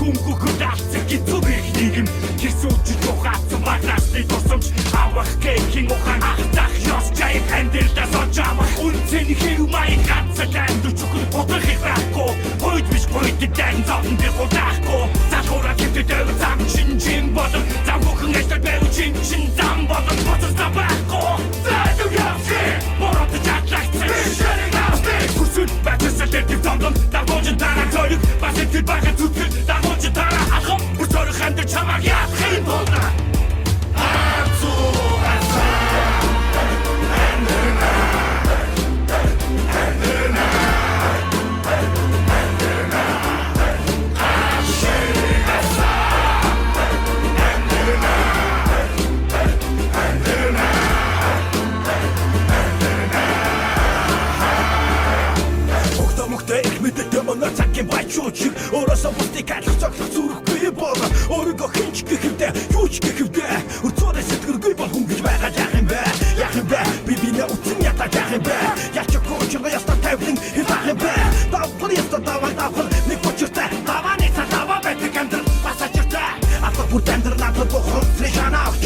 Хүнгүгэл алцэг гизүүх нийгэм Хисүүчж ухаацсан багнасны тусамж Авах гэхийн ухаан ахтах ёс чай хандилдас очаамах Үнцэн хэв маяг ганцад амьд чухал бодрох их байхгүй Хойд биш хойд дан зовн би худаахгүй Залхуураа гэвтэй дэв зам чин бодон Зам бүхэн ажлаар байв чин зам бодон Боцос на байхгүй Зайду явси Морот чатлагцсан Бишэрэг австи Хүсүд бачасал дэвтив зомдон Дагуужин тараа зойг Басэтгэл багад зүтгэл Дагуужин тараа алхам Бүр зорих амьдр чамаг яахын тулда Байчуучиг Ороосо бусдыг айлах цоглох зүрхгүй болоо Өөрийгөө хинч гэхэвдэ юуч гэхэвдэ Үрцөөрэй сэтгэргүй бол хүн гэж байгаа яах юм бэ Яах юм бэ би бинэ утсан ята яах юм бэ Яч коочроо яста тавлин хилах юм бэ Давхар яста давхар нэг почиртай Даваны цаа даваа байдаг амьдрал басачиртай Атга бүр амьдрал надад бохом фрэшана авч